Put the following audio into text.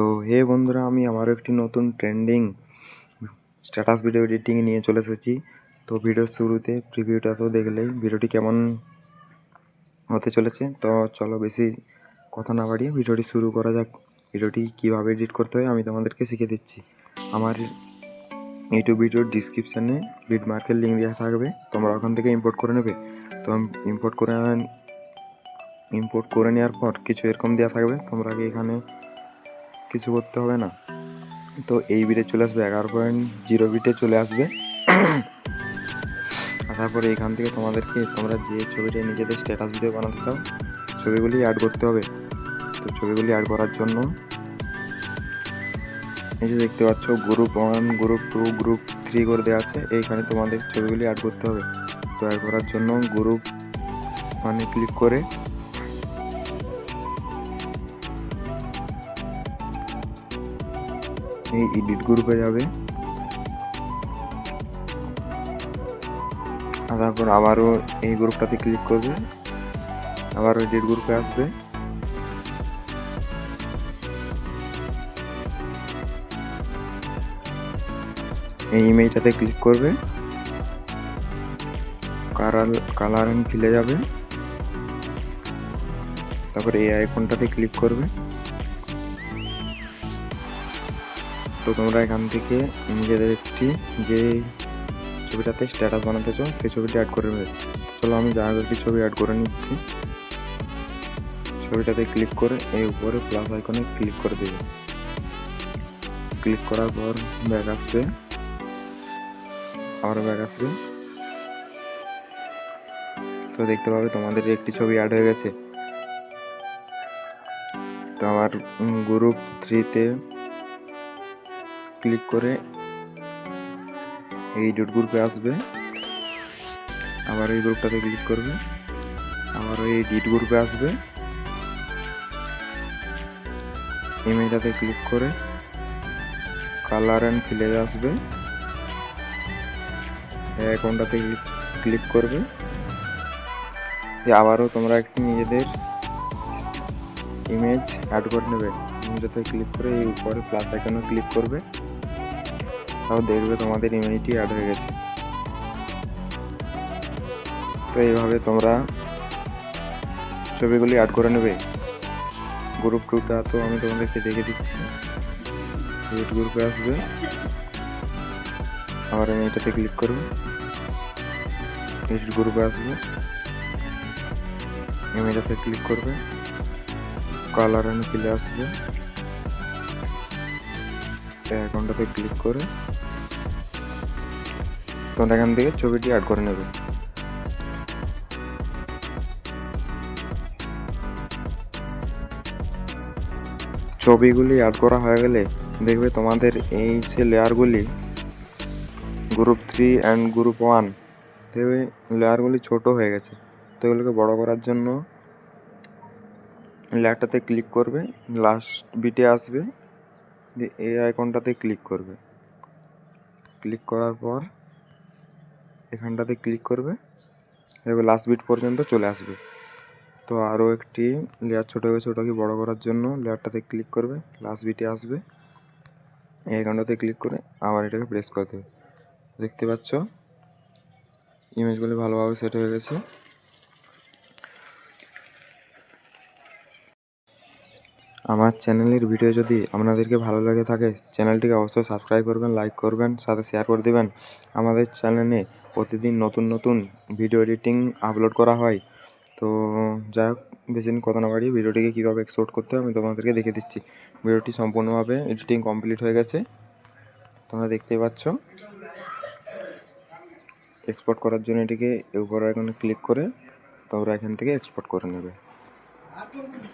তো হে বন্ধুরা, আমি আবারও একটি নতুন ট্রেন্ডিং স্ট্যাটাস ভিডিও এডিটিং নিয়ে চলে এসেছি। তো ভিডিওর শুরুতে প্রিভিউটা তো দেখলেই ভিডিওটি কেমন হতে চলেছে। তো চলো বেশি কথা না বাড়িয়ে ভিডিওটি শুরু করা যাক। ভিডিওটি কীভাবে এডিট করতে হয় আমি তোমাদেরকে শিখে দিচ্ছি। আমার ইউটিউব ভিডিওর ডিসক্রিপশানে বিটমার্কের লিঙ্ক দেওয়া থাকবে, তোমরা ওখান থেকে ইম্পোর্ট করে নেবে। তো আমি ইম্পোর্ট করে নেওয়ার পর কিছু এরকম দেওয়া থাকবে, তোমরা আগে এখানে কিছু করতে হবে না। তো এই বিটে চলে আসবে 11.0 বিটে চলে আসবে। আসার পরে এখান থেকে তোমরা যে ছবিটা নিজেদের স্ট্যাটাস ভিডিও বানাতে চাও ছবিগুলি অ্যাড করতে হবে। তো ছবিগুলি অ্যাড করার জন্য এই যে দেখতে পাচ্ছ গ্রুপ 1, গ্রুপ 2, গ্রুপ 3 করে দেওয়া আছে। এইখানে তোমাদের ছবিগুলি অ্যাড করতে হবে। তো অ্যাড করার জন্য গ্রুপ 1-এ ক্লিক করে এই এডিট গ্রুপে যাবে। তারপর আবারও এই গ্রুপটাতে ক্লিক করবে, আবারও এডিট গ্রুপে আসবে। এই ইমেজটাতে ক্লিক করবে, কালার অ্যান্ড ফিলে যাবে। তারপর এই আইকনটাতে ক্লিক করবে। তো তোমরা এখান থেকে নিজেদের একটি যে ছবিটাতে স্ট্যাটাস বানাতে চাও সেই ছবিটা অ্যাড করে নেবে। চলো আমি একটি ছবি অ্যাড করে নিচ্ছি। ছবিটাতে ক্লিক করে এই উপরে প্লাস আইকনে ক্লিক করে দেবে। ক্লিক করার পর ব্যাক আসবে, আবার ব্যাক আসবে। তো দেখতে পাবে তোমাদের একটি ছবি অ্যাড হয়ে গেছে। তো আবার গ্রুপ 3-তে ক্লিক করে এই এডিট গ্রুপে আসবে, আবার এই গ্রুপটাতে ক্লিক করবে, আবার এই এডিট গ্রুপে আসবে। ইমেজটাতে ক্লিক করে কালার অ্যান্ড ফিলে আসবে, অ্যাকাউন্টটাতে ক্লিক করবে। আবারও তোমরা একটি নিজেদের ইমেজ অ্যাড করে নেবে। ইমেজটাতে ক্লিক করে এই উপরে প্লাস আইকনে ক্লিক করবে, তাও দেখবে তোমাদের ইমেজটি অ্যাড হয়ে গেছে। তো এইভাবে তোমরা ছবিগুলি অ্যাড করে নেবে। গ্রুপ 2টা তো আমি তোমাদেরকে দেখে দিচ্ছি। এডিট গ্রুপে আসবে, আবার ইমেজটাতে ক্লিক করবে, এডিট গ্রুপে আসবে, ইমেজটাতে ক্লিক করবে, কালার অ্যান্ড ফিলে আসবে, অ্যাকাউন্টটাতে ক্লিক করে তোমরা এখান থেকে ছবিটি অ্যাড করে নেবে। ছবিগুলি অ্যাড করা হয়ে গেলে দেখবে তোমাদের এই যে লেয়ারগুলি গ্রুপ 3 অ্যান্ড গ্রুপ 1 দেখবে লেয়ারগুলি ছোট হয়ে গেছে। তো এগুলোকে বড় করার জন্য লেয়ারটাতে ক্লিক করবে, লাস্ট বিটে আসবে, এই আইকনটাতে ক্লিক করবে। ক্লিক করার পর এখানটাতে ক্লিক করবে, এবার লাস্ট বিট পর্যন্ত চলে আসবে। তো আরও একটি লেয়ার ছোটো হয়ে গেছে, ওটাকে বড়ো করার জন্য লেয়ারটাতে ক্লিক করবে, লাস্ট বিটে আসবে, এই আইকনটাতে ক্লিক করে আবার এটাকে প্রেস করে দেবে। দেখতে পাচ্ছ ইমেজগুলি ভালোভাবে সেট হয়ে গেছে। আমার চ্যানেলের ভিডিও যদি আপনাদেরকে ভালো লাগে থাকে চ্যানেলটিকে অবশ্যই সাবস্ক্রাইব করবেন, লাইক করবেন, সাথে শেয়ার করে দেবেন। আমাদের চ্যানেলে প্রতিদিন নতুন নতুন ভিডিও এডিটিং আপলোড করা হয়। তো যাই হোক, বেশি দিন কথা না বাড়িয়ে ভিডিওটিকে কীভাবে এক্সপোর্ট করতে হয় আমি তোমাদেরকে দেখে দিচ্ছি। ভিডিওটি সম্পূর্ণভাবে এডিটিং কমপ্লিট হয়ে গেছে, তোমরা দেখতেই পাচ্ছ। এক্সপোর্ট করার জন্য এটিকে উপর আইকনে ক্লিক করে তোমরা এখান থেকে এক্সপোর্ট করে নেবে।